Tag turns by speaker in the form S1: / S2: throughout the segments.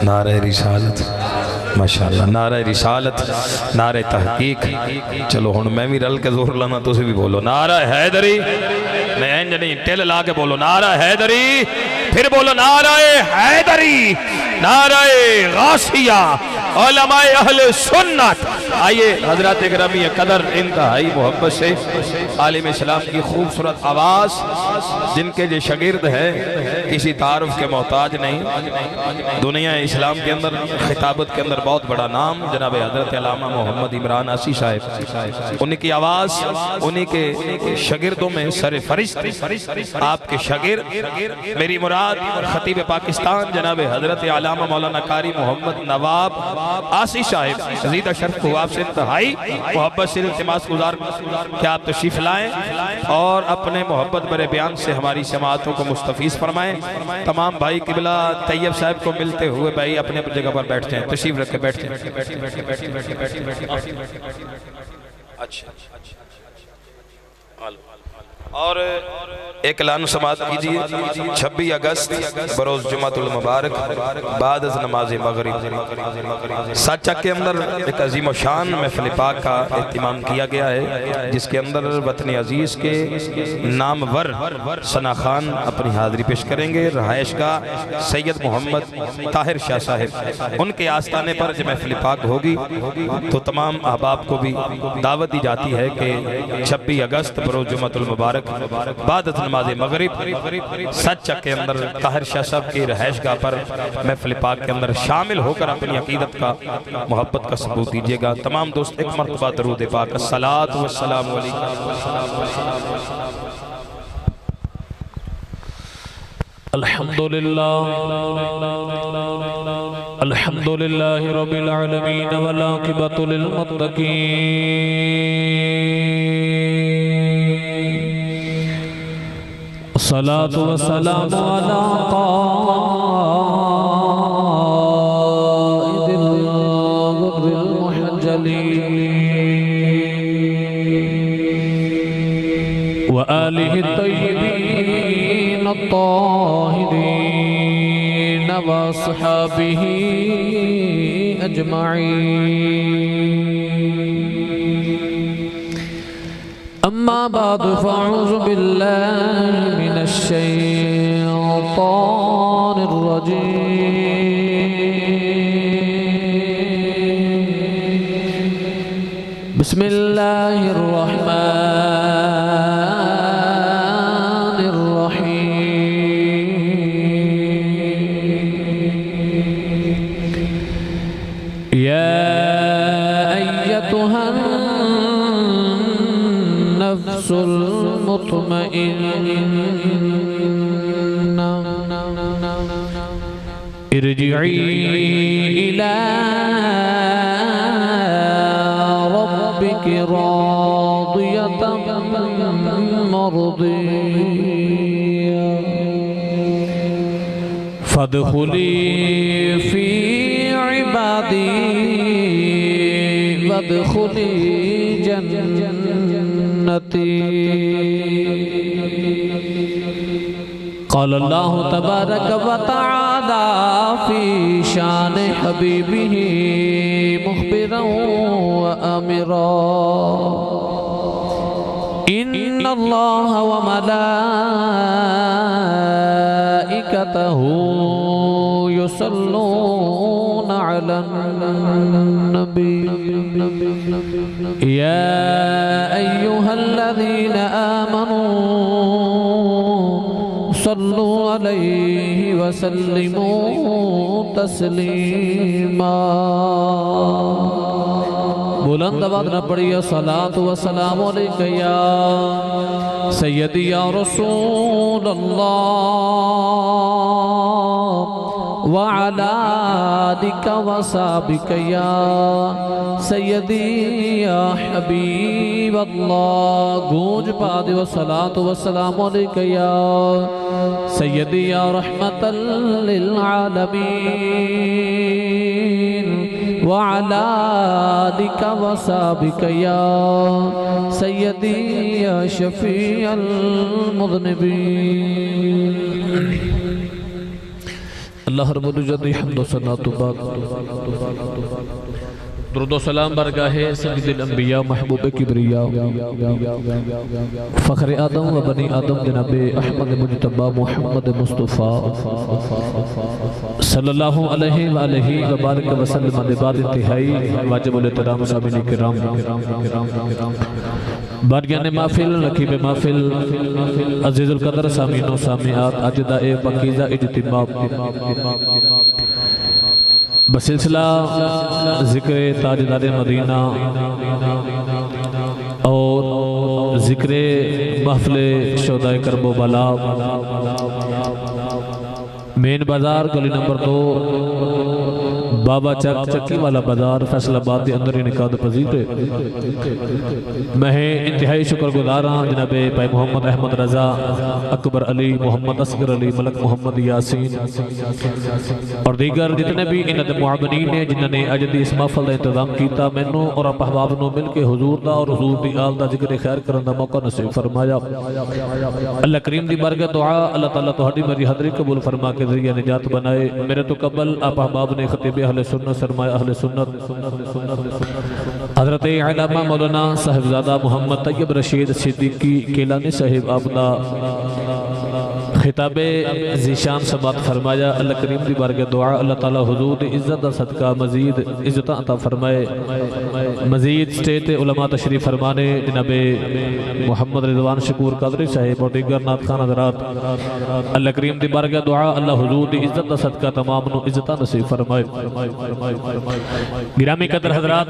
S1: نعرہ رسالت ماشاءاللہ، نعرہ رسالت، نعرہ تحقیق. چلو ہن میں بھی رل کے زور لانا، تسی بھی بولو نعرہ حیدری. میں انج نہیں ٹل لا کے بولو نعرہ حیدری، پھر بولو نعرہ حیدری، نعرہ غوثیہ، علماء اہل سنت. آئیے حضرات گرامی قدر انتہائی محبت سے عالم اسلام کی خوبصورت آواز، جن کے جو شاگرد ہے کسی تعارف کے محتاج نہیں. دنیا اسلام کے اندر خطابت کے اندر بہت بڑا نام جناب حضرت علامہ محمد عمران عاصی صاحب. ان کی آواز انہی کے شاگردوں میں سر فرشت آپ کے شاگرد، میری مراد خطیب پاکستان جناب حضرت علامہ مولانا قاری محمد نواب عاصی صاحب عزیز شرف کو آپ سے انتہائی محبت سے التماس گزار کہ آپ تشریف لائیں اور اپنے محبت برے بیان سے ہماری سماعتوں کو مستفیض فرمائیں. تمام بھائی قبلہ طیب صاحب کو ملتے ہوئے بھائی اپنے اپنے جگہ پر بیٹھتے ہیں، تشریف رکھ کے بیٹھتے ہیں. اچھا اور ایک اعلان سماعت کیجئے. 26 اگست بروز جمعۃ المبارک بعد از نماز مغرب ساچا کے اندر ایک عظیم و شان محفل پاک کا اہتمام کیا گیا ہے، جس کے اندر وطن عزیز کے نامور ثنا خان اپنی حاضری پیش کریں گے. رہائش کا سید محمد طاہر شاہ صاحب، ان کے آستانے پر جب محفل پاک ہوگی تو تمام احباب کو بھی دعوت دی جاتی ہے کہ 26 اگست بروز جمعۃ المبارک بعد از نماز مغرب سچا کے اندر طاہر شاہ صاحب کی رہائش گاہ پر محفل پاک کے اندر شامل ہو کر اپنی عقیدت کا محبت کا ثبوت دیجیے گا. تمام دوست ایک مرتبہ درود پاک الصلاۃ والسلام علیکم.
S2: الحمدللہ رب العالمین والعاقبۃ للمتقین. الصلاة والسلام على قائد الغر المحجلين وآله الطيبين الطاهرين وأصحابه أجمعين. أما بعد فأعوذ بالله من الشيطان الرجيم. بسم الله الرحمن الرحيم. يا أيتها النفس المطمئنة ارجعي إلى ربك راضية مرضية فادخلي في عبادي وادخلي جنتي. قال الله تبارك وتعالى في شان حبيبه مخبرا وآمرا: إن الله وملائكته يصلون على النبي يا أيها الذين آمنوا صلوا عليه وسلموا تسلیما. بلند آواز نہ پڑھیے صلاۃ و سلام علیک یا سیدی یا رسول اللہ وعلى آلك وصحبك يا سيدي يا حبيب الله. گونج پاد والصلاة والسلام عليك يا سيدي يا رحمة للعالمين وعلى آلك وصحبك يا سيدي يا شفيع المذنبين. اللہ رب العزت حمد و ثنا تو بعد درود و سلام برگاہ سید الانبیاء محبوب کبریا فخر آدم و بنی آدم جناب احمد مجتبی محمد مصطفیٰ صلی اللہ علیہ وآلہ وبارک وسلم بعد انتہائی واجب الاحترام سامعین کرام بارگان محفل رکیب محفل عزیز القدر سامعین و سامعات اجداء پاکیزہ اجتماع بسلسلہ ذکر تاجدار مدینہ اور ذکر محفل شہدائے کرب و بلا مین بازار گلی نمبر 2 بابا چکی والا بازار فیصل آباد کے اندر انعقاد پذیر ہے میں انتہائی شکر گزار ہوں جناب بھائی محمد احمد رضا اکبر علی محمد اصغر علی ملک محمد یاسین اور دیگر جتنے بھی انہاں معاونین نے جنہوں نے اج دی اس محفل کا انتظام کیتا مینوں اور احباب نو مل کے حضور دا اور حضور دی آل دا ذکر خیر کرن دا موقع نصیب فرمایا اللہ کریم دی بارگاہ دعا اللہ تعالیٰ تہاڈی میری حاضری قبول فرما کے ذریعہ نجات بنائے میرے تو قبل آپ احباب نے خطیب اہل سنت سرمایہ اہل سنت حضرت علامہ مولانا صاحبزادہ محمد طیب رشید صدیقی کیلانی صاحب آبدہ خطاب ذیشان سماعت فرمایا اللہ کریم دی بارگاہ دعا اللہ تعالیٰ حضور دی عزت دا صدقہ مزید عزت عطا فرمائے مزید سٹیٹ علماء تشریف فرمانے جناب محمد رضوان شکور قادری صاحب اور دیگر نعت خان حضرات اللہ کریم دی بارگاہ دعا اللہ حضور دی عزت دا صدقہ تمام نو عزت نصیب فرمائے گرامی قدر حضرات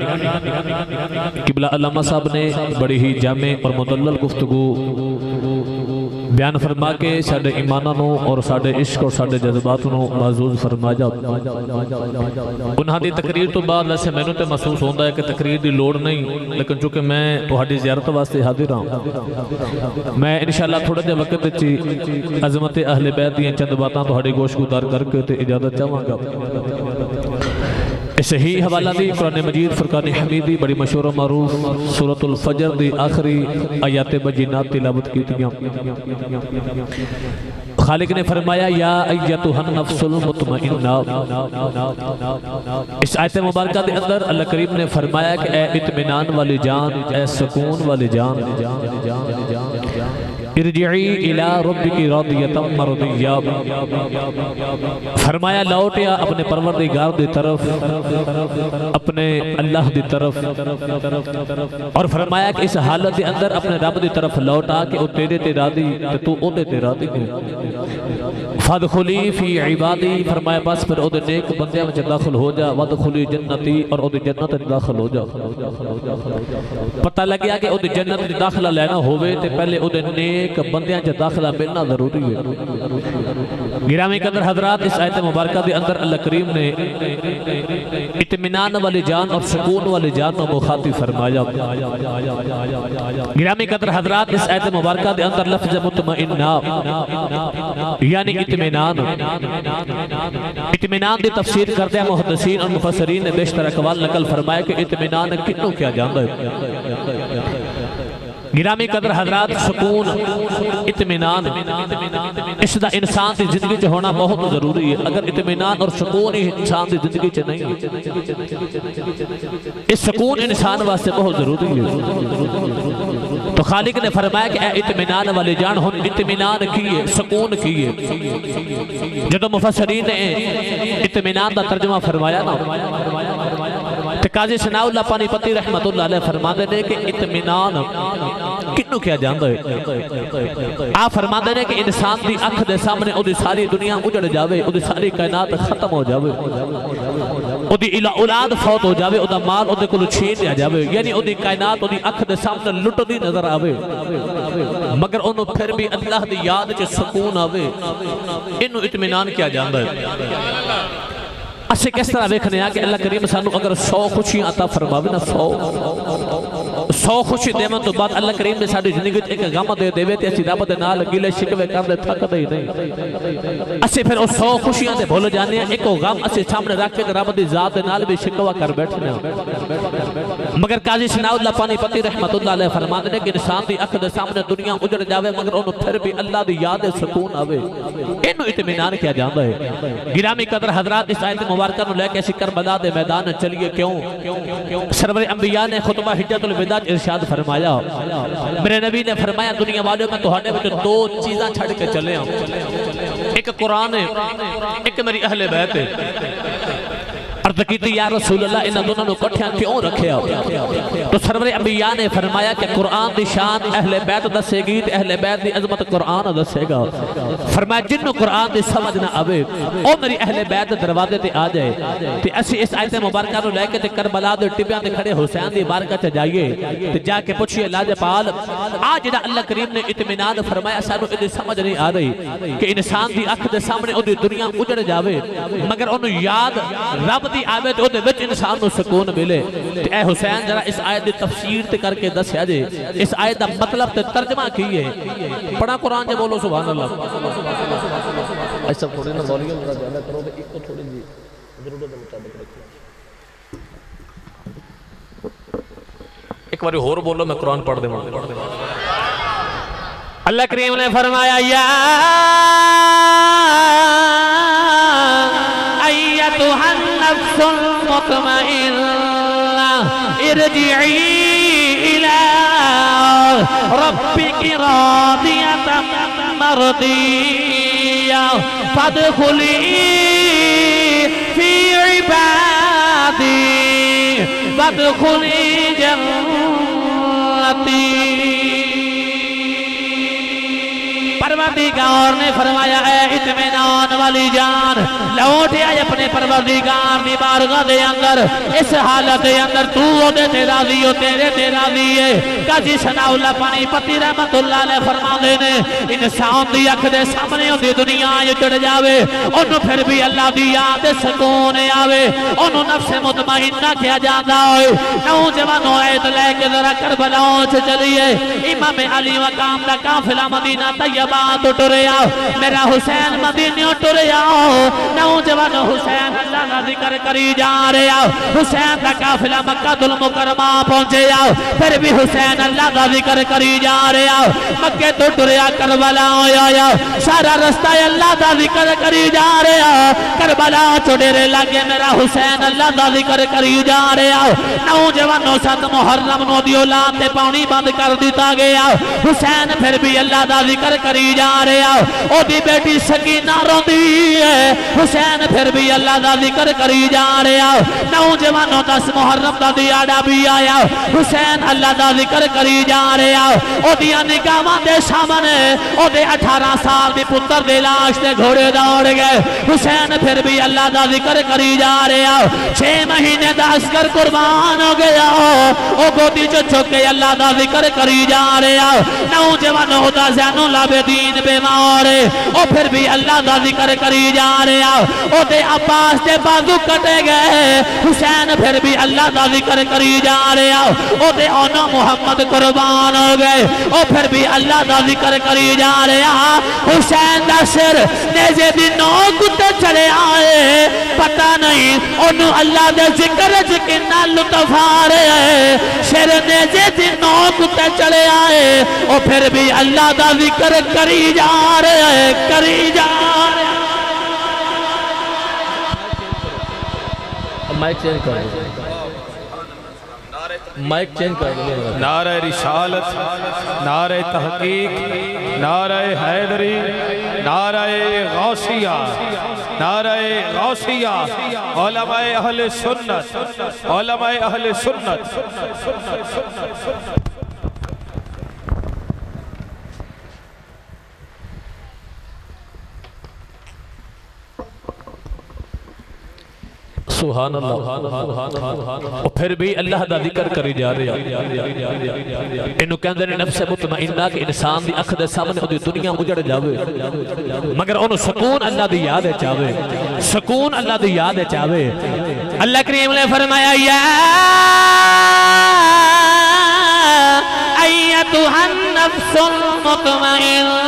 S2: قبلہ علامہ صاحب نے بڑی ہی جامع اور مدلل گفتگو بیان فرما کے ساڑھے ایمانہ نو اور ساڑھے عشق اور ساڑھے جذبات نو معزوز فرمایا انہاں دی تقریر تو بعد ویسے میں نے تے محسوس ہوندہ ہے کہ تقریر دی لوڑ نہیں لیکن چونکہ میں تہاڈی زیارت واسطے حاضر ہوں میں انشاءاللہ تھوڑا جا وقت چی عظمت اہل بیت دیاں چند باتاں تہاڈی گوش گزار کر کے تے اجازت چاہواں گا اس ہی حوالہ دی قرآن مجید فرقان حمیدی بڑی مشہور و معروف سورۃ الفجر دی آخری آیات بجینات تلاوت کی تیاں خالق نے فرمایا یا ایتھا النفس المطمئنہ اس آیت مبارکہ دے اندر اللہ کریم نے فرمایا کہ اے اطمینان والی جان اے سکون والی جان ارجعی الى ربک راضیۃ مرضیہ فرمایا لوٹیا اپنے پروردگار دی طرف اپنے اللہ دی طرف اور فرمایا کہ اس حالت دے اندر اپنے رب دی طرف لوٹا کہ او تیرے تے راضی تے تو او دے تے راضی فادخلی فی عبادی فرمایا بس پھر او دے نیک بندیاں وچ داخل ہو جا وادخلی جنتی اور او دے جنت وچ داخل ہو جا پتہ لگیا کہ او دے جنت وچ داخلہ لینا ہوئے تے پہلے او دے نیک بندیاں وچ داخلہ ملنا ضروری ہے گرامی قدر حضرات اس آیت مبارکہ دے اندر اللہ کریم نے اطمینان والی جان اور سکون والی جان کو مخاطب فرمایا گرامی قدر حضرات اس آیت مبارکہ دے اندر لفظ مطمئنہ یعنی اطمینان دی تفسیر کرتے ہیں محدثین اور مفسرین نے بیشتر اقوال نقل فرمایا کہ اطمینان کنوں کیا جانتا ہے گرامی قدر حضرات سکون اطمینان اس دا انسان دی زندگی چ ہونا بہت ضروری ہے اگر اطمینان اور سکون انسان دی زندگی چ نہیں اس سکون انسان واسطے بہت ضروری ہے تو خالق نے فرمایا کہ اے اطمینان والی جان ہن اطمینان کیے سکون کیے جدو مفسرین نے اطمینان دا ترجمہ فرمایا نا قاضی ثناء اللہ پانی پتی رحمت اللہ علیہ فرماتے ہیں کہ اطمینان کنوں کیا جانتا ہے آپ فرماتے ہیں کہ انسان دی اکھ دے سامنے او دی ساری دنیا اجڑ جاوے او دی ساری کائنات ختم ہو جاوے او دی اولاد فوت ہو جاوے او دا مال او دے کلو چھین لیا جاوے یعنی او دی کائنات او دی اکھ دے سامنے لٹ دی نظر آوے مگر انہوں پھر بھی اللہ دی یاد چے سکون آوے انہوں اطمینان کیا جانتا ہے اسے کس طرح دیکھنے آ کہ اللہ کریم سانو اگر 100 خوشیاں عطا فرماوے نا 100 100 خوشی دیون تو بعد اللہ کریم نے ساری زندگی ایک غم دے دے تے اسی رب دے نال گلے شکوے کردے تھکدے ہی نہیں اسی پھر 100 خوشیاں تے بھول جانے ہیں ایک غم اسی سامنے رکھ کے رب دی ذات دے نال بھی شکوا کر بیٹھنے ہیں مگر قاضی ثناء اللہ پانی پتی رحمت اللہ علیہ فرماتے ہیں کہ انسان دی اکھ دے سامنے دنیا اجڑ جاوے مگر انہوں پھر بھی اللہ دی یاد سکون آوے انہوں اطمینان کیا جاندا ہے گرامی قدر حضرات اس آیت مبارکہ نو لے کے اسی کربلا دے میدان چلیے کیوں سرور انبیاء نے خطبہ حجت الوداع ارشاد فرمایا میرے نبی نے فرمایا دنیا والوں میں تہاڈے وچ 2 چیزاں چھڑ کے چلے ہوں ایک قرآن ہے ایک میری اہل بیت ہے عرض کیتی یا رسول اللہ انہاں دونوں نو کٹھیاں کیوں رکھیا تو سرور انبیاء نے فرمایا کہ قرآن دی شان اہل بیت دسے گی تے اہل بیت دی عظمت قرآن دسے گا فرمایا جنوں قرآن دی سمجھ نہ آوے او میری اہل بیت دروازے تے آ جائے تے اسی اس آیت مبارکہ نو لے کے تے کربلا دے ٹبیاں تے کھڑے حسین دی بارگاہ تے جائیے تے جا کے پوچھئے لاجپال آج جڑا اللہ کریم نے اطمینان فرمایا سانو ادی سمجھ نہیں آ رہی کہ انسان دی اکھ دے سامنے اودی دنیا اجڑ جاوے مگر اونوں یاد رب دی آوے تو دے وچ انسان نو سکون ملے تے اے حسین ذرا اس آیت دی تفسیر تے کر کے دسیا جے اس آیت دا مطلب تے ترجمہ کیے پڑھا قرآن جے بولو سبحان اللہ ایسا تھوڑے نہ بولیے میرا دھیان کرو تے ایک کو تھوڑی جی ضرورت دے مطابق رکھو ایک بار اور بولو میں قرآن پڑھ دوں اللہ کریم نے فرمایا یا ایتھا النفس المطمئنہ ارجعی الى ربک راضیۃ مرضیہ فادخلی فی عبادی وادخلی جنتی پروردگار نے فرمایا اے اطمینان والی جان لوٹ آئے اپنے پروردگار دی بارگاہ دے اندر اس حالت دے اندر تو دے تے راضی ہو تیرے تے راضی ہے قاضی ثناء اللہ پانی پتی رحمت اللہ علیہ فرما دے نے انسان دی اکھ دے سامنے دی دنیا اجڑ جاوے انہوں پھر بھی اللہ دی یاد سکون آوے انہوں نفس مطمئنہ کیا جاتا ہوئے نوجوانوں عید لے کے ذرا کربلاؤں سے چلیے امام علی مقام دا قافلہ مدینہ طیبہ تو ٹرے آؤ میرا حسین مدینہ ٹرے آؤ نوجوان حسین اللہ کا ذکر کری جا رہے آؤ حسین کا قافلہ مکہ المکرمہ پہنچے آؤ پھر بھی حسین اللہ کا ذکر کری جا رہے آؤ مکہ تو ٹرے آؤ کربلا آیا سارا رستہ اللہ کا ذکر کری جا رہے آؤ کربلا چھوڑے لگے میرا حسین اللہ کا ذکر کری جا رہے آؤ نوجوانوں ساتھ محرم نو دی اولاد تے پانی بند کر دیتا گیا حسین پھر بھی اللہ کا ذکر کری جا رہے آؤ او دی بیٹی سکینہ روندی ہے حسین پھر بھی اللہ دا ذکر کری جا رہے آؤ نوجوانوں 10 محرم دا دیاڑا بھی آیا حسین اللہ دا ذکر کری جا رہے آؤ او دیا نگاہاں دے سامنے او دے 18 سال دی پتر دے لاش تے گھوڑے دوڑ گئے حسین پھر بھی اللہ دا ذکر کری جا رہے آؤ 6 مہینے دا عسکر قربان ہو گیا او گودی جو چھکے اللہ دا ذکر کری جا رہے آؤ نوجوانوں دا زینو العابدین بیمار او پھر بھی اللہ دا ذکر کری جا رہے آؤ او دے عباس دے بازو کٹے گئے حسین پھر بھی اللہ دا ذکر کری جا رہے آؤ او دے اونا محمد قربان ہو گئے او پھر بھی اللہ دا ذکر کری جا رہے آؤ حسین دا سر نیزے دی نوک تے چڑے آئے پتہ نہیں انہوں اللہ دے ذکر جکنا لطف آ رہے سر نیزے دی نوک تے چڑے آئے او پھر بھی اللہ دا ذکر کری جا رہے کری جا رہے مائک چینج کر مائک چینج کر
S1: نعرہ رسالت نعرہ تحقیق نعرہ حیدری نعرہ غوثیہ نعرہ غوثیہ علماء اہل سنت علماء اہل سنت
S2: سبحان اللہ پھر بھی اللہ دا ذکر کری جا رہے ہیں انہوں کہندے نے نفس مطمئنہ کہ انسان دی اکھ دے سامنے دی دنیا اجڑ جاوے مگر انہوں سکون اللہ دی یاد ہے چاہوے سکون اللہ دی یاد ہے چاہوے اللہ کریم نے فرمایا یا ایتھا النفس المطمئنہ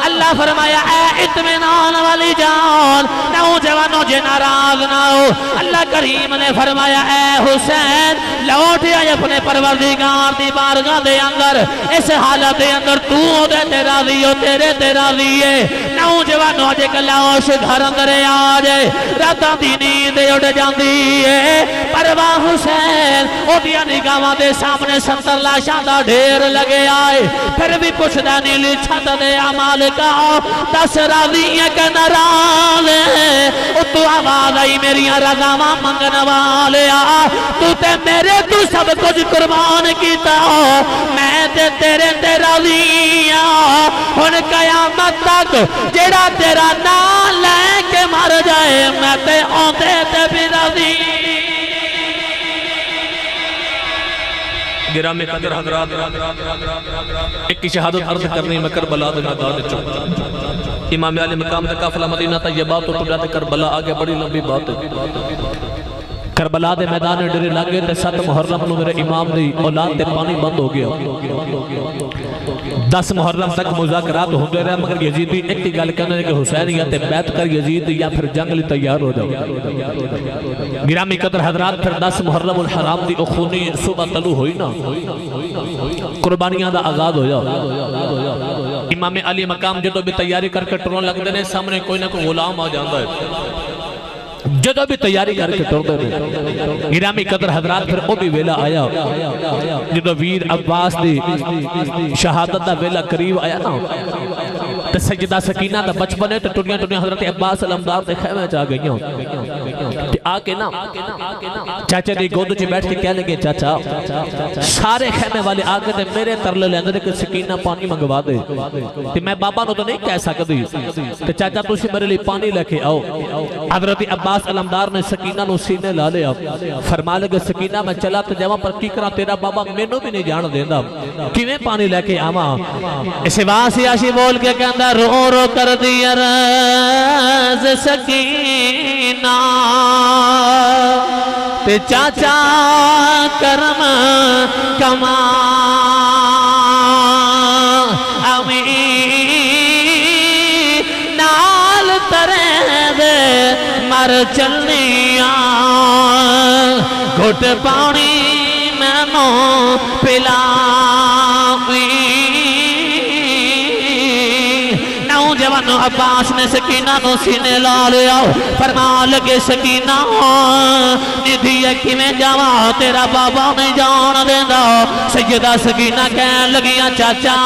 S2: اللہ فرمایا اے اطمینان والی جان نوجوانوں جے ناراض نہ ہو اللہ کریم نے فرمایا اے حسین لوٹ آئے اپنے پروردگار دی بارگاہ دے اندر اس حالت دے اندر تو دے تیرا دیو تیرے تیرا دیئے نوجوانوں جے کلاش گھر اندر آ جائے راتاں دی نیند اٹھ جاندی ہے پرواہ حسین او دیا نگاہاں دے سامنے 70 لاشاں دا ڈھیر لگے آئے پھر بھی پوچھدا نہیں لی چھت دے اعمال کا دس راضی ہے کہ ناراض ہے تو آواز آئی میری رضاواں منگن والے تو تے میرے تو سب کچھ قربان کیتا میں تے تیرے تے راضی ہن قیامت تک جیڑا تیرا نام لے کے مر جائے میں تے اوندے تے بھی راضی گرامی قدر حضرات ایک کی شہادت عرض کرنی میں کربلا دے میدان چوں امام علی مقام دے قافلہ مدینہ طیبہ تو ٹوٹا تے کربلا آگے بڑی لمبی بات ہے کربلا دے میدان ڈرے لگے تے 7 محرم نو میرے امام دی اولاد تے پانی بند ہو گیا 10 محرم تک مذاکرات ہوندے رہے مگر یزیدی ایک ہی گل کہنے کہ حسین یا تے بیعت کر یزید یا پھر جنگ لی تیار ہو جاؤ گرامی قدر حضرات پھر 10 محرم الحرام دی اخونی صبح طلوع ہوئی نا قربانیاں دا آزاد ہو جاؤ امام علی مقام جدو بھی تیاری کر کے ٹرون لگ دینے سامنے کوئی نہ کوئی غلام آ جاندہ ہے جدو بھی تیاری کر کے ٹر دینے گرامی قدر حضرات پھر او بھی ویلا آیا جدو ویر عباس دی شہادت دا ویلا قریب آیا نا تے سجدہ سکینہ دا بچپنے تے ٹوٹیاں حضرت عباس علمدار تے خیمے چاہ گئیوں تے آکے نا چاچے دی گودو چی بیٹھ کے کہہ لگے چاچا سارے خیمے والے آگے تے میرے ترلے لیندے کہ سکینہ پانی منگوا دے تے میں بابا نو تو نہیں کہہ سکتی تے چاچا تو میرے لئے پانی لے کے آؤ حضرت عباس علمدار نے سکینہ نو سینے لا لیا فرما لگے سکینہ میں چلا تو جوان پر کی کرا تیرا بابا میں نو بھی نہیں جان دیندہ کیویں پانی لے کے آما اسے واسی آشی بول کے کہندہ رو رو کر دیا رز سکینہ تے چاچا کرم کما نال ترے دے مر چلنیاں گھٹ پانی میں نو پلاوی نوجوانو عباس نے سکینہ نو سینے لا لیا فرما لگے سکینہ ندھی یکی میں جاوا تیرا بابا نہیں جان دیندہ سیدہ سکینہ کہن لگیاں چاچا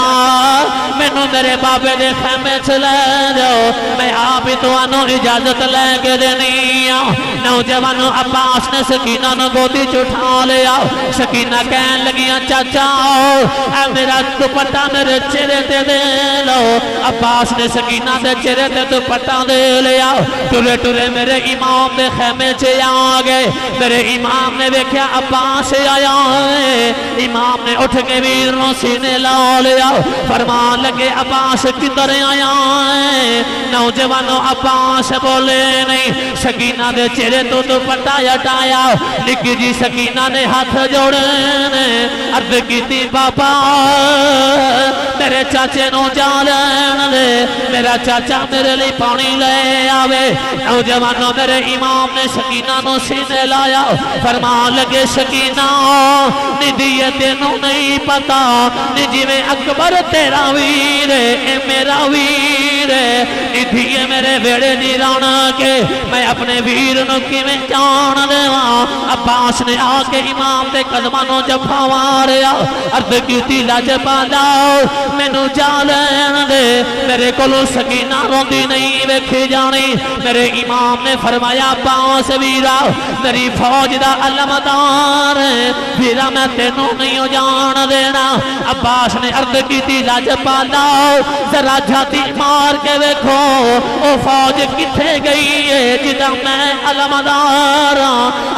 S2: میں نو میرے بابے دے خیمے چلے جاؤ میں آپ ہی تو انو اجازت لے کے دینیا نوجوانو عباس نے سکینہ نو گودی چٹھا لیا سکینہ کہن لگیاں چاچا اے میرا دوپٹہ میرے چہرے تے دے لو عباس نے سکینہ دے چہرے تے دوپٹہ دے لیا ٹورے ٹورے میرے امام دے خیمے چے آگے میرے امام نے دیکھیا عباس آیا ہے امام نے اٹھ کے ویر نو سینے لا لیا فرمان لگے عباس کدھر آیا ہے نوجوانو عباس بولے نہیں سکینہ دے چہرے تو دوپٹہ ہٹایا لکھی جی سکینہ نے ہاتھ جوڑے عرض کی تھی بابا میرے چاچے نو جالن دے میرا چاچا میرے لئے پانی لے آوے نوجوانوں میرے امام نے سکینہ نو سینے لایا فرمان لگے سکینہ ندیے تینوں نہیں پتا نجی میں اکبر تیرا ویر اے میرا ویر ندیے میرے بیڑے نیرانا کے میں اپنے ویر نو کی میں جان دے عباس نے آکے امام دے قدمانوں جفا ماریا عرض کی تھی لاج پالاؤ میں نو جالین دے میرے کلو سکینہ روندی نہیں ویکھی جانی میرے امام نے فرمایا عباس ویرا میری فوج دا علمدار ویرا میں تینوں نہیں جان دینا عباس نے عرض کی تھی لاج پالاؤ ذرا جھاتی مار مار کے ویکھو او فوج کتھے گئی ہے جدا میں علمدار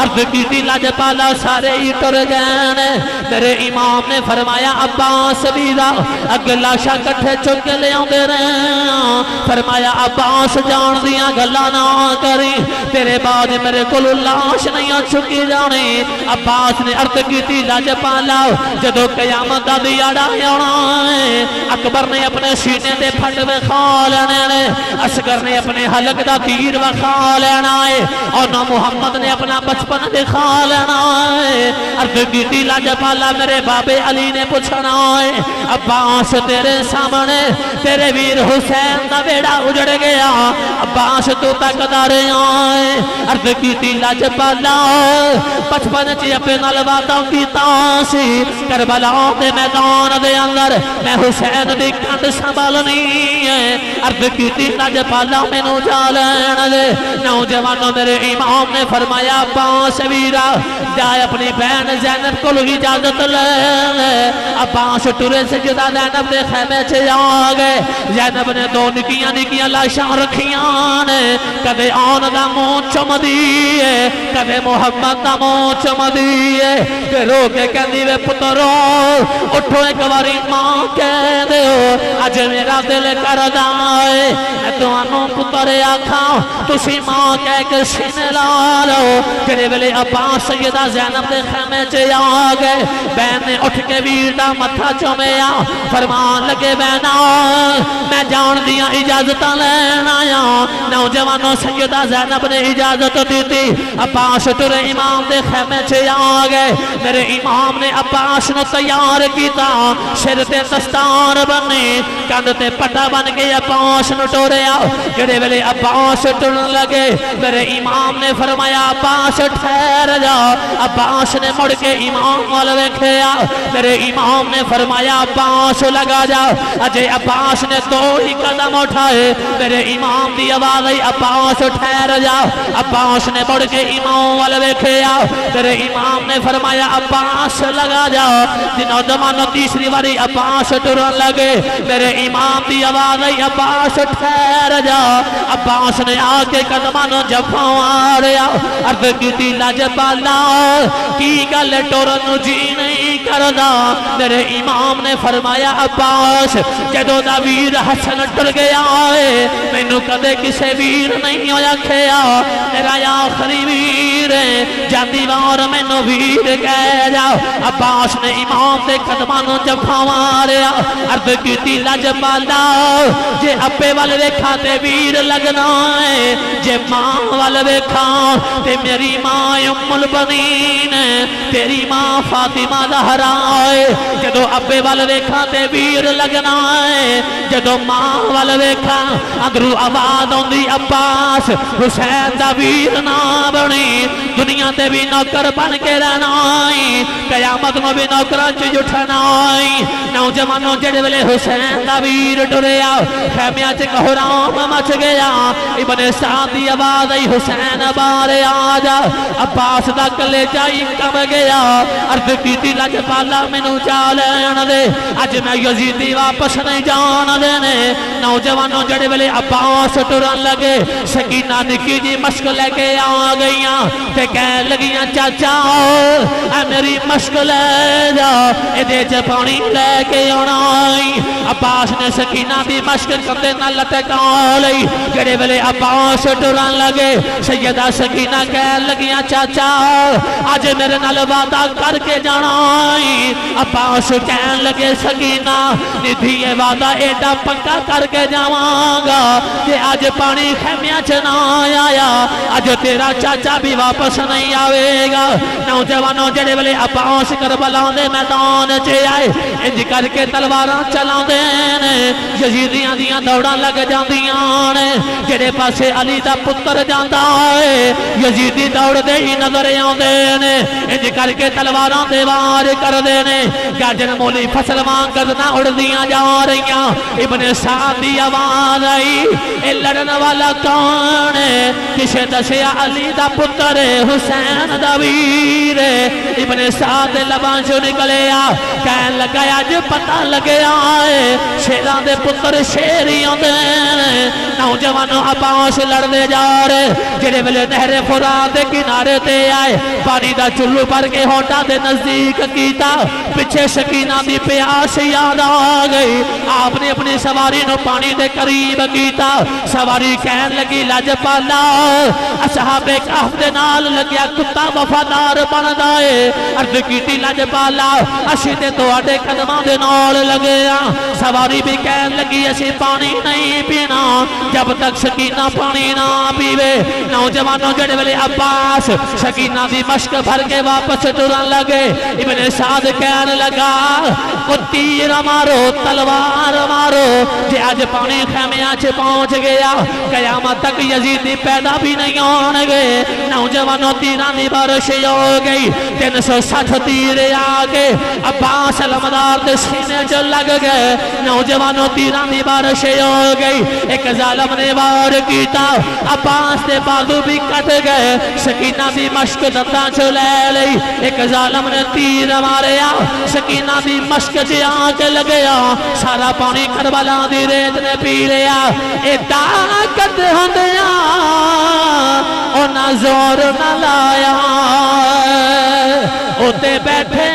S2: عرض کیتی لاجپالا سارے ہی ٹر گئے میرے امام نے فرمایا عباس بیدہ اگ لاشا کٹھے چکے لے آندے رہے فرمایا عباس جان دیا گلا نہ کری تیرے بعد میرے کل لاش نہیں چکی جانے عباس نے عرض کیتی لاجپالا جدو قیامت دا دیاڑا آنا ہے اکبر نے اپنے سینے دے پھٹ وکھا لینے نے اصغر نے اپنے حلق دا تیر وکھا لینا ہے اور نہ محمد نے اپنا بچپن دکھا لینا ہے عرض کیتی لاجپالا میرے بابے علی نے پوچھنا ہے عباس تیرے سامنے تیرے ویر حسین دا بیڑا اجڑ گیا عباس تو تک دارے آئے عرض کیتی لاجپالا بچپن چی اپنے نلواتوں کی تاسی کربلا دے میدان دے اندر میں حسین دی کٹ سنبھالنی ہے عرض کیتی لاجپالا میں نو جالین دے نوجوانوں میرے امام نے فرمایا عباس ویرا جائے اپنی بہن زینب کو لوگ اجازت لے عباس ٹورے سجدہ زینب دے خیمے چھے آگئے زینب نے دو نکیاں لاشاں رکھیاں نے کدے آن دا مون چم دیئے کدے محمد دا مون چم دیئے کہ رو کے کہندی وے پترو اٹھو ایک باری ماں کہہ دے ہو آج میرا دل کر دائے میں تو انو پترے آکھاں تسی ماں کہہ کے سینے لالو جڑے ویلے عباس سیدہ زینب دے خیمے چھے آگئے بہن نے اٹھ کے ویر دا متھا چومیا فرمان لگے بہنا میں جان دیا اجازت لینا آیا نوجوانوں سیدہ زینب نے اجازت دیتی عباس ٹرے امام دے خیمے چھے آگئے میرے امام نے عباس نو تیار کیتا سر تے دستار بنی کند تے پٹا بن کے عباس نو ٹورے آؤ جڑے ویلے عباس ٹرن لگے میرے امام نے فرمایا عباس ٹھہر جا عباس نے مڑ کے امام والے کھیا میرے امام نے فرمایا عباس لگا جا اجے عباس نے دو ہی قدم اٹھائے میرے امام دی آواز آئی عباس ٹھہر جا عباس نے مڑ کے امام والے کھیا میرے امام نے فرمایا عباس لگا جا جنہوں دمانو تیسری واری عباس ٹرن لگے میرے امام دی آواز آئی عباس ٹھہر جا عباس نے آکے قدمانو جفاں آریا عرض کیتی لاجپالا کی گل ٹرن جی نہیں کردا میرے امام نے فرمایا عباس جدو دا ویر حسن ٹر گیا ہے میں نو کدے کسے ویر نہیں ہویا کھیا میرا آخری ویر ہے جاندی وار میں نو ویر کہہ جا عباس نے امام دے قدمانو جفاں ماریا عرض کیتی لاجپالا جے اپے والے ویکھا تے ویر لگنا ہے جے ماں والے ویکھا تے میری ماں ام البنین تیری ماں فاطمہ زہرا ہے جدو ابے والے ویکھا تے ویر لگنا ہے جدو ماں والے ویکھا اندرو آواز ہوندی عباس حسین دا ویر نہ بنی دنیا تے بھی نوکر بن کے رہنا ہے قیامت میں بھی نوکراں چ جٹھنا ہے نوجوانوں جڑے ویلے حسین دا ویر ٹریا خیمیاں چ کہرام مچ گیا ابن سعد دی آواز آئی حسین بارے آ جا عباس دا کلیجہ ہی کم گیا عرض کیتی لاجپالا مینوں چالین دے اج میں یزیدی واپس نہیں جان دینے نوجوانوں جڑے ویلے عباس ٹرن لگے سکینہ نکی جی مشک لے کے آ گئیاں تے کہہ لگیاں چاچا اے میری مشک لے جا ادھے چ پانی لے کے آنائی عباس نے سکینہ دی مشک کندے نہ لٹکا لئی جڑے ویلے عباس ٹرن لگے سیدہ سکینہ کہہ لگیاں چاچا آج میرے نال وعدہ کر کے جانا عباس کہن لگے سکینہ ندھی یہ وعدہ ایڈا پکا کر کے جاواں گا کہ آج پانی خیمیاں چ نہ آیا آج تیرا چاچا بھی واپس نہیں آوے گا نوجوانوں جڑے ویلے عباس کربلا دے میدان چ آئے انج کر کے تلواراں چلاندے نے یزیدیاں دیاں دوڑاں لگ جاندیاں نے جڑے پاسے علی دا پتر جاندا ہے یزیدی دوڑ دے ہی نظر آوندے نے انج کر کے تلواراں دے وار کردے نے گاجر مولی فصل وانگر نہ اڑدیاں جا رہیاں ابن سعد دی آواز آئی اے لڑن والا کون ہے کسے دسیا علی دا پتر حسین دا ویر ابن سعد لبان جو نکلیا کہن لگا اج پتہ لگیا ہے شیراں دے پتر شیریاں دے نوجوانوں عباس لڑنے جا رہے جڑے ویلے نہر فرات دے کنارے تے آئے پانی دا چلو پر کے ہونٹا دے نزدیک کیتا پیچھے سکینہ دی پیاس یاد آ گئی آپ نے اپنی سواری نو پانی دے قریب کیتا سواری کہن لگی لاجپالا اصحاب کہف دے نال لگیا کتا وفادار بن دائے عرض کیتی لاجپالا اسی تے تو آٹے قدمہ دے نال لگیا سواری بھی کہن لگی اسی پانی نہیں پینا جب تک سکینہ پانی نہ پیوے نوجوانوں جڑے والے عباس سکینہ دی مشک بھر کے واپس ٹرن لگے ابن سعد کہن لگا وہ تیر مارو تلوار مارو جے آج پانی خیمیاں چھے پہنچ گیا قیامت تک یزیدی پیدا بھی نہیں آنگے نوجوانوں تیرانی بارش ہو گئی 360 تیر آگے عباس علمدار دے سینے جو لگ گئے نوجوانوں تیرانی بارش ہو گئی ایک ظالم نے وار کیتا عباس دے بازو بھی کٹ گئے سکینہ دی مشک دتا چھو لے لئی ایک ظالم نے تیر ماریا سکینہ دی مشک جے آنکھ لگیا سارا پانی کربلا دی ریت نے پی لیا اے طاقت ہندیا او نہ زور نہ لایا او تے بیٹھے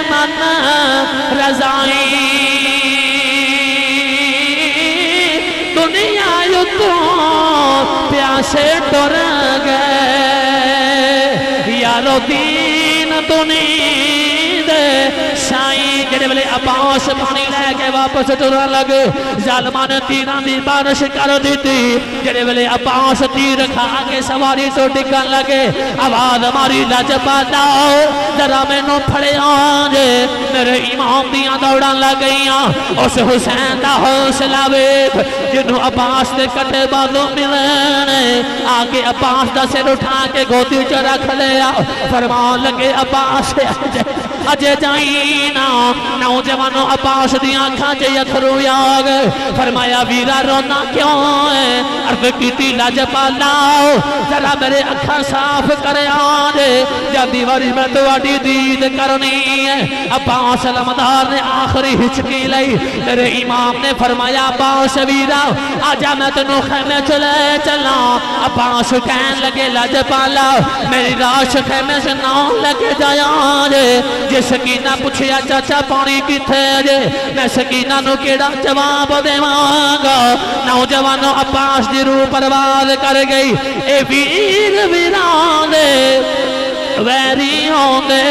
S2: من رضائی دنیا یتوں پیاسے ٹر گئے یارو دین دنید شائی جڑے والے عباس پانی لے کے واپس ٹرن لگے ظالمان تیران دی بارش کر دیتی جڑے والے عباس تیر کھا کے سواری تو ڈکن لگے آواز ہماری لاجپالا ذرا میں نو پھڑے آنجے میرے امام دیاں دوڑاں لگیاں اس حسین دا حوصلہ ویکھ جنہوں عباس دے کٹے بازو ملنے آگے عباس دا سر اٹھا کے گودی چ رکھ لیا فرمان لگے عباس اجے جائینا نوجوانوں عباس دیاں کھانچے یتھرو یاگ فرمایا ویرا رونا کیوں ہے عرض کیتی لاجپالا ذرا میرے اکھاں صاف کرے آنے یا دیواری میں تو اڈی دید کرنی ہے عباس علمدار نے آخری ہچکی لئی میرے امام نے فرمایا عباس ویرا آجا میں تنو خیمے چلے چلا عباس کہن لگے لاجپالا میری راش خیمے سے نہ لگے جایا جے سکینہ پوچھیا چاچا پانی کی تھے جے میں سکینہ نو کیڑا جواب دے مانگا نوجوانوں عباس دی روح پرواز کر گئی اے ویر ویران دے ویری ہوں دے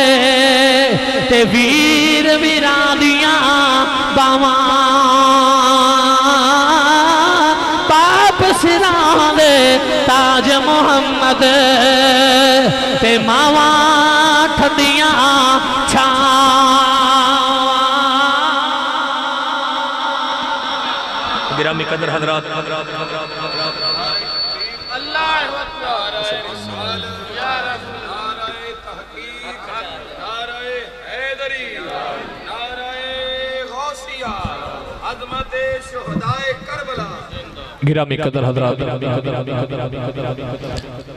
S2: تے ویر ویران دیاں باواں باپ سران دے تاج محمد تے ماواں ٹھڈیاں گرامی قدر حضرات
S3: اللہ اکبر یا رسول نعرہ تحقیق نعرہ حیدری نعرہ غوثیہ عظمت شہداء کربلا
S2: گرامی قدر حضرات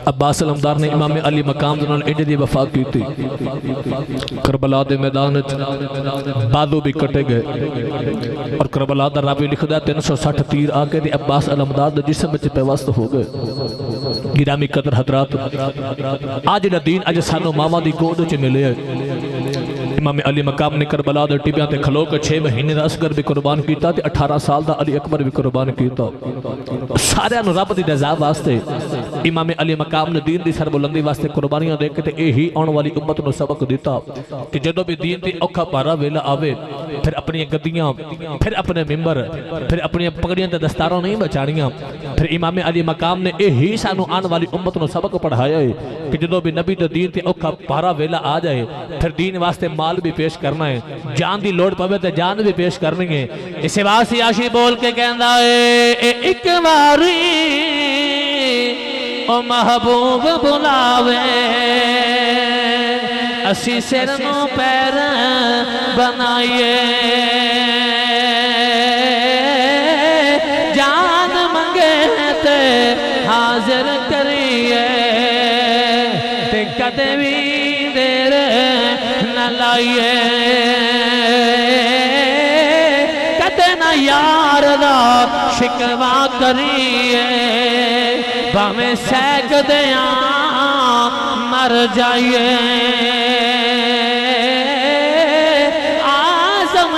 S2: عباس علمدار نے امام علی مقام دنال انجھ دی وفا کی تھی کربلا دے میدان بازو بھی کٹے گئے اور کربلا دا رابی لکھ دا 360 تیر آکے دی عباس علمدار دے جسم بچے پیوست ہو گئے گرامی قدر حضرات آج ندین آج سانو ماما دی گود چے ملے امام علی مقام نے کربلا دے ٹیبیاں تے کھلو کے 6 مہینے دا اصغر بھی قربان کیتا تے 18 سال دا علی اکبر بھی قربان کیتا سارے انو رب دی رضا واسطے امام علی مقام نے دین دی سربلندی واسطے قربانیاں دے کے تے یہی آن والی امت نو سبق دیتا کہ جدوں بھی دین دی اوکھا پارا ویلا آوے پھر اپنی گدیاں پھر اپنے ممبر پھر اپنی پگڑیاں تے دستاروں نہیں بچانیاں پھر امام علی مقام نے یہی سانو آن والی امت نو سبق پڑھایا ہے کہ جدوں بھی نبی تے دین تے اوکھا پارا ویلا آ جائے پھر دین واسطے مال بھی پیش کرنا ہے جان دی لوڑ پوے تے جان بھی پیش کرنی ہے اس واسطے عاشی بول کے کہندا اے ایک واری او محبوب بلاوے اسی سر نو پیر بنائیے جان منگے تے حاضر کریے کدے بھی دیر نہ لائیے کدے نہ یار دا شکوا کریے بھامیں سیک دیاں مر جائیے آزم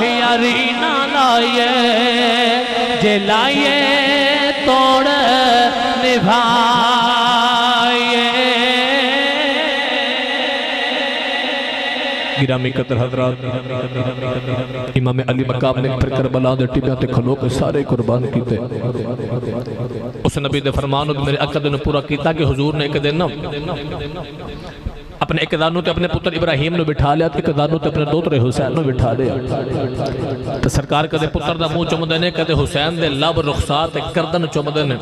S2: یاری نہ لائیے جے لائیے توڑ نبھائیے گرامی قدر حضرات امام علی مقام نے پھر کربلا دے ٹیپیاں تے کھلو کے سارے قربان کیتے اس نبی دے فرمانوں میرے عقد نے پورا کیتا کہ حضور نے ایک دن اپنے ایک دانوں تے اپنے پتر ابراہیم نے بٹھا لیا ایک دانوں تے اپنے دوترے حسین نے بٹھا لیا تو سرکار کدے پتر دا منہ چومدے نے کدے حسین دے لب رخسار تے گردن چومدے نے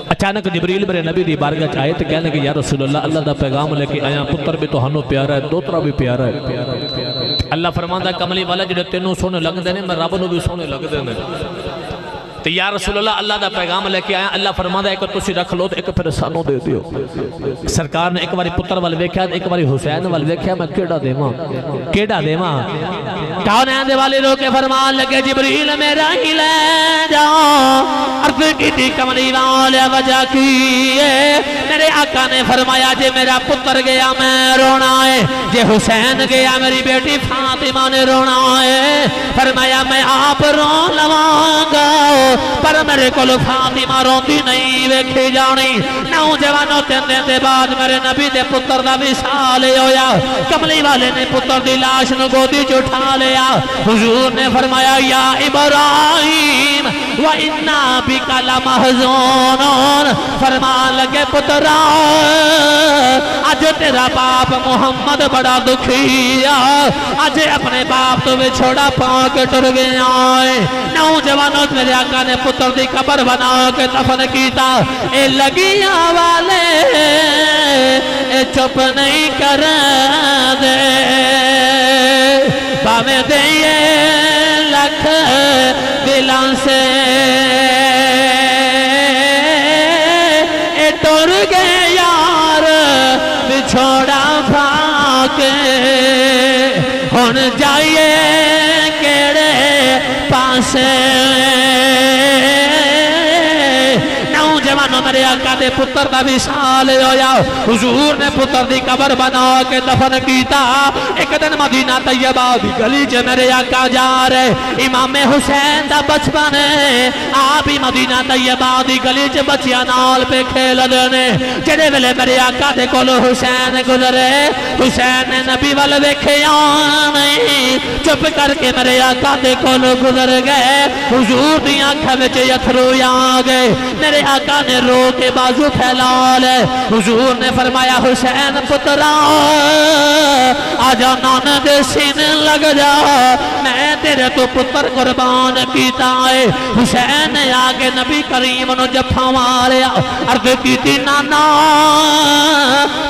S2: اچانک جبریل میرے نبی دی بارگاہ چ آئے تے کہنے کہ یا رسول اللہ دا پیغام لے کے آیا پتر بھی تہانوں پیارا ہے دوترا بھی پیارا ہے اللہ فرماندا کملی والا جڑے تینوں سونے لگدے نے میں رب نوں بھی سونے لگدے نے تو یا رسول اللہ دا پیغام لے کے آیا اللہ فرماندا ایک تسی رکھ لو تو ایک پھر سانوں دے دیو سرکار نے ایک باری پتر وال ویکھیا ایک باری حسین وال ویکھیا میں کیڑا دیواں کون آندے والے رو کے فرمان لگے جبریل میرا ہی لے جاؤ عرض کی تھی کملی والے وجہ کی میرے آقا نے فرمایا جے میرا پتر گیا میں رونا ہے جے حسین گیا میری بیٹی فاطمہ نے رونا ہے فرمایا میں آپ رو لواں گا پر میرے کو فاطمہ روندی نہیں ویکھی جانی نوجوانوں تین دے بعد میرے نبی دے پتر دا وصال ہویا کملی والے نے پتر دی لاش نو گودی چ اٹھا لیا حضور نے فرمایا یا ابراہیم وَإِنَّا بِكَ لَمَحْزُونُونَ فرمان لگے پتر آج تیرا باپ محمد بڑا دکھی آج اپنے باپ تو بھی چھوڑا پاؤں کے ٹر گیا نوجوانوں میرے آقا نے پتر دی قبر بنا کے دفن کیتا اے لگیاں والے اے چپ نہیں کر دے باویں دئیے لکھ دلان سے اے ٹر گئے یار بچھوڑا پھاکے ہن جائیے کیڑے پاسے نوجوانوں میرے آقا دے پتر دا وصال ہویا حضور نے پتر دی قبر بنا کے دفن کیتا ایک دن مدینہ طیبہ دی گلی چ میرے آقا جا رہے امام حسین دا بچپن آپ ہی مدینہ طیبہ دی گلی چ بچیاں نال پہ کھیل دینے جڑے ویلے میرے آقا دے کولو حسین گزرے حسین نے نبی وال ویکھیا نہیں چپ کر کے میرے آقا دے کولو گزر گئے حضور دی آنکھاں وچ اتھرو آ گئے میرے آقا نے رو کے بازو پھیلا لے حضور نے فرمایا حسین پترا آجا نان دے سینے لگ جا میں تیرے تو پتر قربان کیتا ہے حسین نے آگے نبی کریم نو جفا ماریا عرض کیتی نانا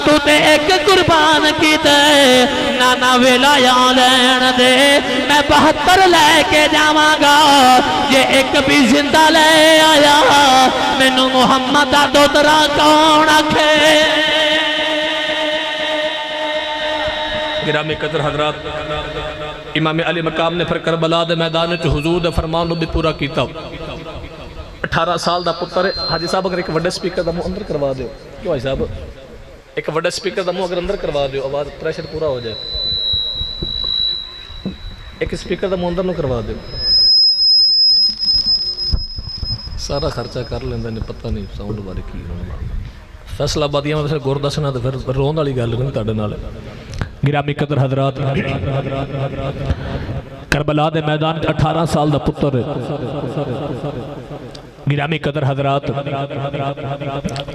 S2: تو تے ایک قربان کیتے نانا ویلا یا لین دے میں 72 لے کے جاواں گا یہ ایک بھی زندہ لے آیا مینوں محمد دا دوترا کون آکھے گرامی قدر حضرات امام علی مقام نے پھر کربلا دے میدان چ حضور دے فرمان نو بھی پورا کیتا 18 سال دا پتر حاجی صاحب اگر ایک وڈے سپیکر دا منہ اندر کروا دیو کیوں بھائی صاحب ایک وڈے سپیکر دا منہ اگر اندر کروا دیو آواز پریشر پورا ہو جائے ایک سپیکر دا منہ اندر نو کروا دیو سارا خرچہ کر لیندے نے پتہ نہیں ساؤنڈ بارے کی ہونا فیصل آبادیاں میں گور دسنا تو پھر رون والی گل نہیں تہاڈے نال گرامی قدر حضرات کربلا دے میدان 18 سال دا پتر گرامی قدر حضرات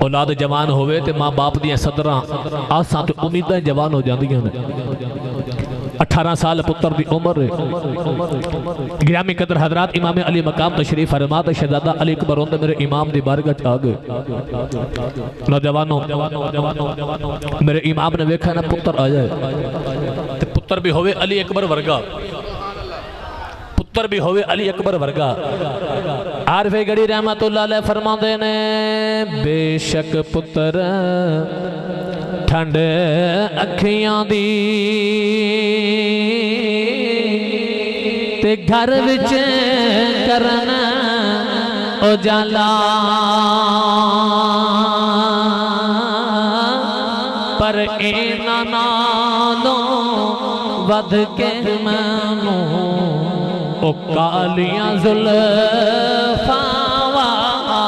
S2: اولاد جوان ہوئے تے ماں باپ دیاں صدراں آساں تے امیدیں جوان ہو جاندیاں نے 18 سال پتر دی عمر ہے گرامی قدر حضرات امام علی مقام تشریف فرما تے شہزادہ علی اکبر ہوندے میرے امام دی بارگاہ آ گئے نوجوانوں میرے امام نے ویکھا نا پتر آ جائے تے پتر بھی ہوئے علی اکبر ورگا پتر بھی ہوئے علی اکبر ورگا عارف گڑی رحمت اللہ علیہ فرما دینے بے شک پتر ٹھنڈ اکھیاں دی تے گھر وچ کرنا اجالا پر اینا نالوں ود کے مینوں او کالیاں زلفاں والا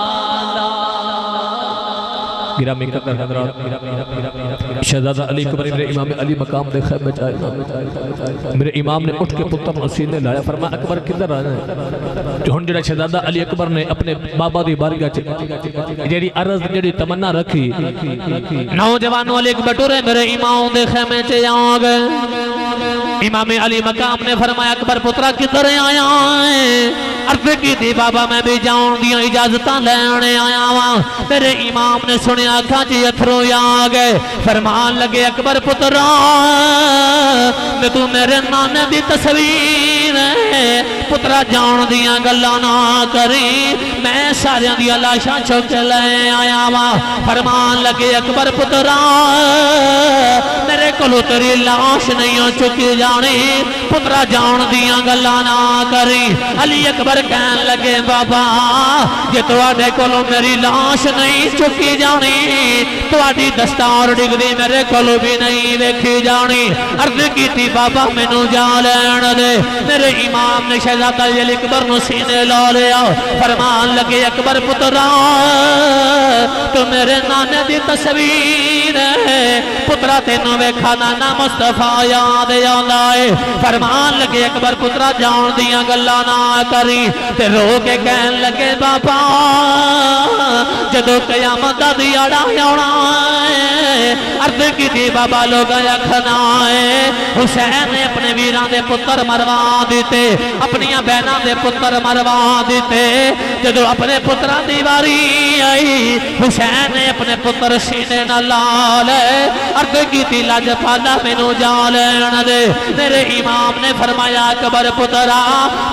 S2: گرامی قدر حضرات شہزادہ علی اکبر میرے امام علی مقام دے خیمے چاہے میرے امام نے اٹھ کے پتر نسینے لایا فرمایا اکبر کدھر آ جائے جو ہن جڑا شہزادہ علی اکبر نے اپنے بابا دی بارگاہ جیڑی عرض جیڑی تمنا رکھی نوجوانوں علی اکبر ٹورے میرے امام دے خیمے چے آ گئے امام علی مقام نے فرمایا اکبر پترہ کدھر آیا ہے عرض کی تھی بابا میں بھی جاؤں دیا اجازتاں لینے آیا ہوا میرے امام نے سنیا کھا جی اتھروں یا گئے فرمان لگے اکبر پترہ میں تو میرے نانے دی تصویر ہے پترہ جاؤں دیا گلہ نہ کری میں ساریاں دیا لاشاں چوک لے آیا ہوا فرمان لگے اکبر پترہ میرے کلو تیری لاش نہیں ہو چکی جانی پترہ جان دیا گلہ نہ کری علی اکبر کہن لگے بابا یہ تو آدھے کلو میری لاش نہیں چکی جانی تو آدھی دستار ڈگ دی میرے کلو بھی نہیں ویکھی جانی عرض کی تھی بابا میں نو جا لین دے میرے امام نے شہزادہ علی اکبر نو سینے لا لیا فرمان لگے اکبر پترہ تو میرے نانے دی تصویر ہے پترہ تینوں ویکھا نانا مصطفیٰ یاد آئے فرمان لگے اکبر پترہ جان دیا گلہ نہ کری تے رو کے کہن لگے بابا جدو قیامت دا دیاڑا یونا ہے عرض کی تھی بابا لوگ یکھنا ہے حسین نے اپنے ویران دے پتر مروا دیتے اپنی بہناں دے پتر مروا دیتے جدو اپنے پترہ دیواری آئی حسین نے اپنے پتر سینے نہ لالے عرض کی تھی لاج پالا میں نو جالین دے میرے امام نے فرمایا اکبر پترہ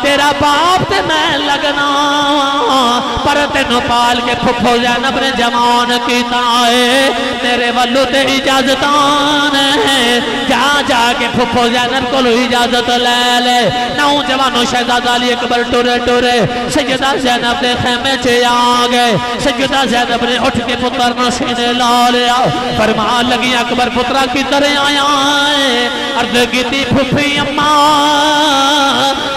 S2: تیرا باپ تے میں لگنا پر تینو پال کے پھپھو زینب نے جوان کیتا ہے میرے والو تے اجازتان ہے جا جا کے پھپھو زینب کو لو اجازت لے لے نوجوانو شہزادہ علی اکبر ٹورے ٹورے سیدہ زینب دے خیمے چے آگئے سیدہ زینب نے اٹھ کے پتر نو سینے لا لیا فرمان لگی اکبر پترہ کی طرح آیا ہے عرض کی تھی پھپھی اماں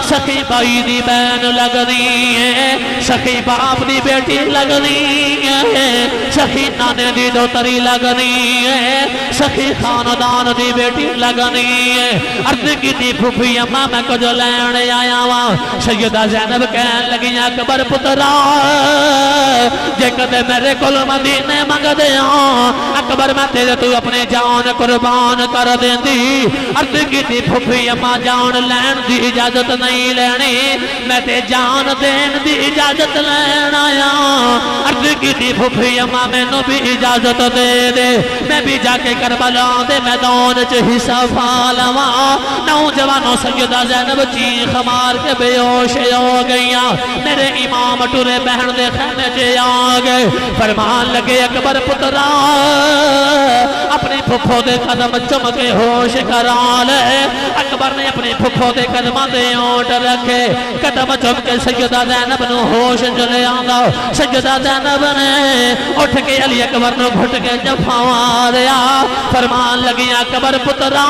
S2: سخی بائی دی بین لگنی ہے سخی باپ دی بیٹی لگنی ہے سخی نانے دی دوتری لگنی ہے سخی خاندان دی بیٹی لگنی ہے عرض کی تھی پھپھی اماں میں کچھ لینے آیا ہوا سیدہ زینب کہن لگی اکبر پترہ جے کدے میرے کل مدینے منگ دیا اکبر میں تیرے تو اپنی جان قربان کر دیں دی عرض کی تھی پھپھی اماں جان لین دی اجازت نہیں لینی میں تے جان دین دی اجازت لین آیا عرض کی تھی پھپھی اماں میں نو بھی اجازت دے دے میں بھی جا کے کربلا دے میدان چ حصہ پھالوا نوجوانوں سیدہ زینب چیخ مار کے بے ہوش ہو گئیاں میرے امام ٹورے بہن دے خیمے چے آ گئے فرمان لگے اکبر پترہ اپنی پھپھو دے قدم چمکے ہوش کرا لے اکبر نے اپنی پھپھو دے قدم دے اونٹ رکھے قدم چمکے سیدہ زینب نو ہوش چلے آنگا سیدہ زینب نے اٹھ کے علی اکبر نو گھٹ کے جفاں دیا فرمان لگی اکبر پترہ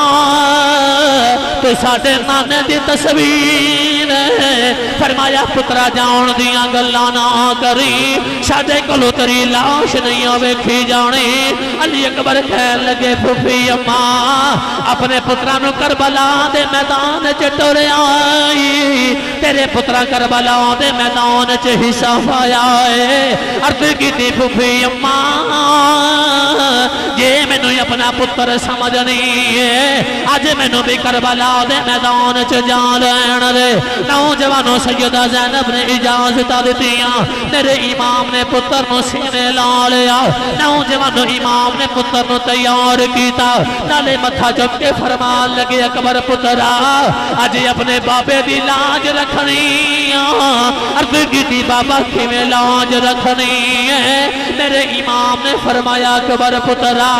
S2: تو ساڑھے نانے دی تصویر ہے فرمایا پترہ جان دیا گلہ نہ کری ساڑھے کلو تری لاش نہیں ہوئے کھی جانی علی اکبر کہن لگے پھپھی اماں اپنے پترہ نو کربلا دے میدان چٹورے آئی تیرے پترہ کربلا دے میدان چ حصہ پایا ہے عرض کی تھی پھپھی اماں یہ میں نو اپنا پتر سمجھنی ہے آج میں نو بھی کربلا دے میدان چ جان لین دے نوجوانوں سیدہ زینب نے اجازت دیتیاں میرے امام نے پتر نو سینے لا لیا نوجوانوں امام نے پتر نو تیار کیتا نالے متھا جب کے فرمان لگے اکبر پترا آج اپنے بابے دی لاج رکھنی عرض کی تھی بابا کی میں لاج رکھنی ہے میرے امام نے فرمایا اکبر پترا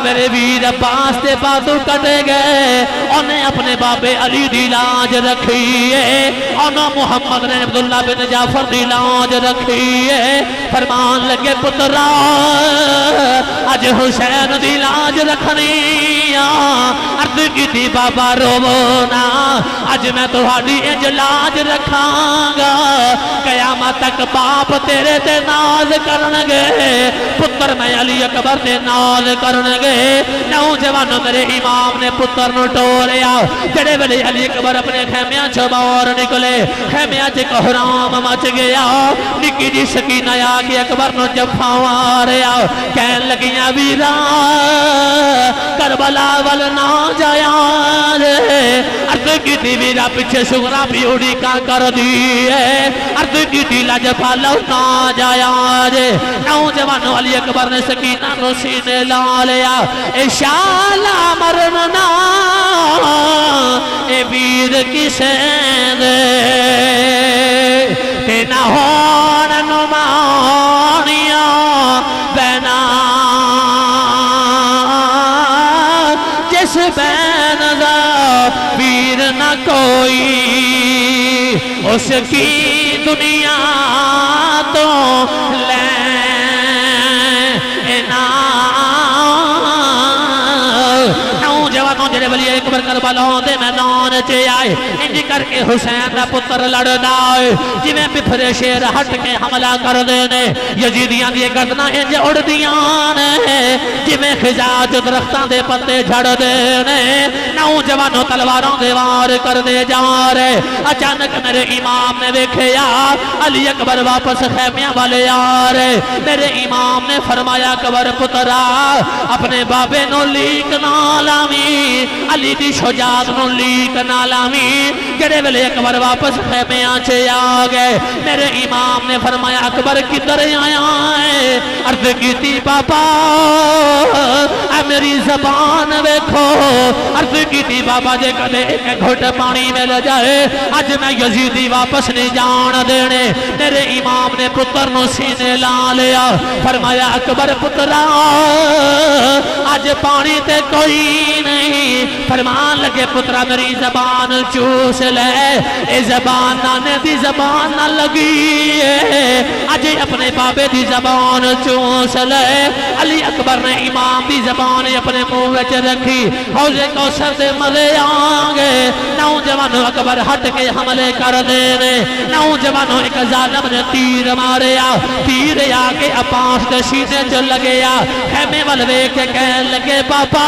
S2: میرے ویر عباس دے بازو کٹے گئے انہیں اپنے بابے علی دی لاج رکھی ہے انہوں محمد نے عبداللہ بن جعفر دی لاج رکھی ہے فرمان لگے پترا آج حسین دی لاج رکھنی عرض کی تھی بابا رونا آج میں تمہاری انج لاج رکھاں گا قیامت تک باپ تیرے تے ناز کرنگے پتر میں علی اکبر تے ناز کرنگے نوجوانوں میرے امام نے پتر نو ٹوریا جڑے ویلے علی اکبر اپنے خیمیاں چ باہر نکلے خیمیاں چ کوہرام مچ گیا نکی جی سکینہ آ کے اکبر نو جفا ماریا کہن لگیاں ویرا کربلا ول نہ جایا عرض کی تھی ویرا پیچھے شغرا بھی اڑی کا کر دی ہے عرض کی تھی لجفا لو نہ جایا نوجوانوں علی اکبر نے سکینہ نو سینے لا لیا انشاءاللہ مرنا اے ویر کسے دے تے نہ ہون نمانیاں بینا جس بین دا ویر نہ کوئی اس کی دنیا تو لینا نوجوانوں جڑے ولی اکبر کربلا دے میدان چ آئے انج کر کے حسین دا پتر لڑنا ہے جویں پتھرے شیر ہٹ کے حملہ کر دینے یزیدیاں دی گردناں انج اڑدیاں نے جویں خزاج درختاں دے پتے جھڑ دینے نوجوانوں تلواراں دے وار کر دے جا رہے اچانک میرے امام نے دیکھیا علی اکبر واپس خیمیاں والے آ رہے میرے امام نے فرمایا اکبر پترا اپنے بابے نو لیک نہ لاویں علی دی شجاعت نو لیک نہ لاویں جڑے ویلے اکبر واپس خیمیاں چ آ گئے میرے امام نے فرمایا اکبر کدھر آیا ہے عرض کیتی بابا اے میری زبان ویکھو عرض کیتی بابا جے کدے ایک گھٹ پانی مل جائے اج میں یزیدی واپس نہیں جان دینے میرے امام نے پتر نو سینے لا لیا فرمایا اکبر پترا اج پانی تے کوئی نہیں فرمان لگے پترا میری زبان چوس لے اے زبان نانے دی زبان نہ لگی ہے اج اپنے بابے دی زبان چوس لے علی اکبر نے امام دی زبان اپنے منہ وچ رکھی حوض کوثر دے مزے آنگے نوجوانوں اکبر ہٹ کے حملے کر دینے نوجوانوں ایک ظالم نے تیر ماریا تیر آ کے اپاس دے سینے چ لگیا خیمے والوے کے کہن لگے بابا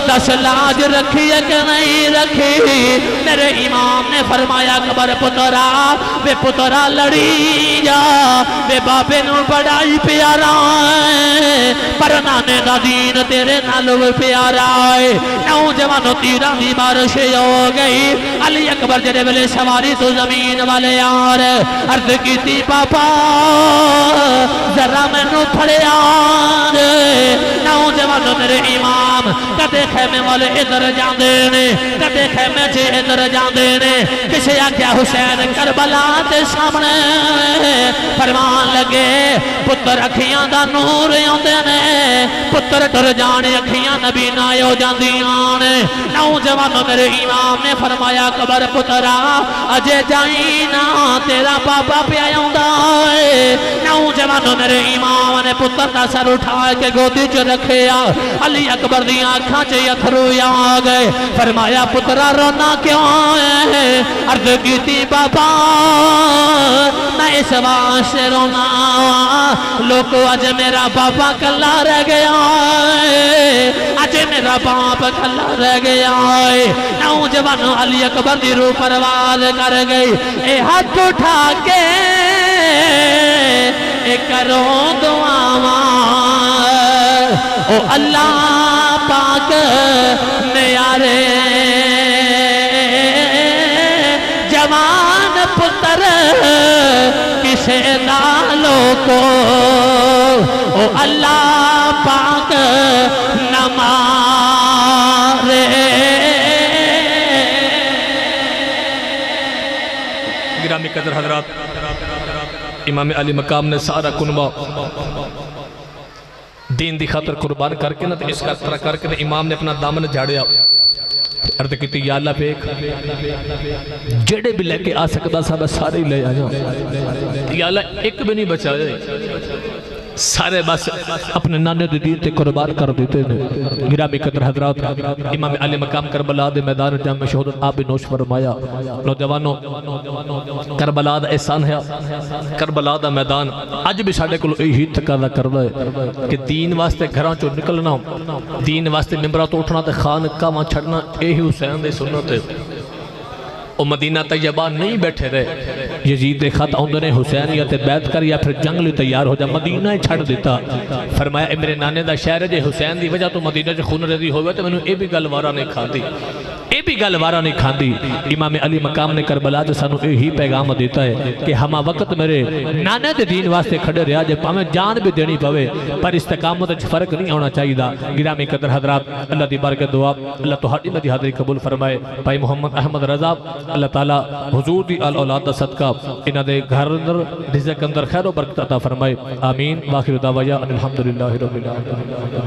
S2: دس لاج رکھی ہے کہ نہیں رکھی میرے امام نے فرمایا اکبر پترا بے پترا لڑی جا بے بابے نو بڑائی پیارا ہے پر نانے دا دین تیرے نالو پیارا ہے نوجوانوں تیران دی بارش ہو گئی علی اکبر جڑے ویلے سواری تو زمین والے آ رہے عرض کیتی بابا ذرا مینوں پھڑیا نوجوانوں میرے امام کدے خیمے والے ادھر جاندے نے کدے خیمے چ ادھر جاندے نے کسے آکھیا حسین کربلا تے سامنے فرمان لگے پتر اکھیاں دا نور آندے نے پتر ٹر جانے اکھیاں نبی نہ ہو جاندیاں نے نوجوانوں میرے امام نے فرمایا اکبر پترا اجے جائی نہ تیرا بابا پیا آندا ہے نوجوانوں میرے امام نے پتر دا سر اٹھا کے گودی چ رکھیا علی اکبر دی آنکھاں چ اتھرو آ گئے فرمایا پترا رونا کیوں ہے عرض کیتی بابا میں اس واسطے رونا لوگو اج میرا بابا کلا رہ گیا ہے اج میرا باپ کلا رہ گیا ہے نوجوانوں علی اکبر دی روح پرواز کر گئی اے ہاتھ اٹھا کے اے کرو دعاواں او اللہ پاک نیارے جوان پتر کسے نالوں کو او اللہ پاک نمارے گرامی قدر حضرات امام علی مقام نے سارا کنبہ دین دی خاطر قربان کر کے نا تو اس کا طرح کر کے امام نے اپنا دامن جھاڑیا عرض کیتی یا اللہ پیک جڑے بھی لے کے آ سکتا صاحب سارے لے آیا یا اللہ ایک بھی نہیں بچا جائے سارے بس اپنے نانے دے دین تے قربان کر دیتے ہیں گرامی قدر حضرات امام علی مقام کربلا دے میدان جام میں شہادت آپ بھی نوش فرمایا نوجوانوں کربلا دا احسان ہے کربلا دا میدان اج بھی ساڈے کول یہی تقاضا کردا ہے کہ دین واسطے گھراں چوں نکلنا دین واسطے ممبراں تو اٹھنا تے خانقاہاں چھڑنا یہی حسین دی سنت ہے او مدینہ طیبہ نہیں بیٹھے رہے یزید دے خط آندے نے حسین یا تے بیعت کر یا پھر جنگ لئی تیار ہو جا مدینہ ہی چھڑ دیتا فرمایا اے میرے نانے دا شہر ہے جے حسین دی وجہ تو مدینہ چ خون ریزی ہوئے تو میں نے اے بھی گل وارا نہیں کھاندی اے بھی گل وارا نہیں کھاندی امام علی مقام نے کربلا تے سانو یہی پیغام دیتا ہے کہ ہما وقت میرے نانے دے دین واسطے کھڑے رہا جے پاویں جان بھی دینی پوے پر استقامت وچ فرق نہیں ہونا چاہیے گرامی قدر حضرات اللہ دی بارگاہ دعا اللہ تہاڈی مدی حاضری قبول فرمائے بھائی محمد احمد رضا اللہ تعالی حضور دی آل اولاد دا صدقہ انہاں دے گھر اندر رزق اندر خیر و برکت عطا فرمائے آمین واخر دعوانا الحمدللہ رب العالمین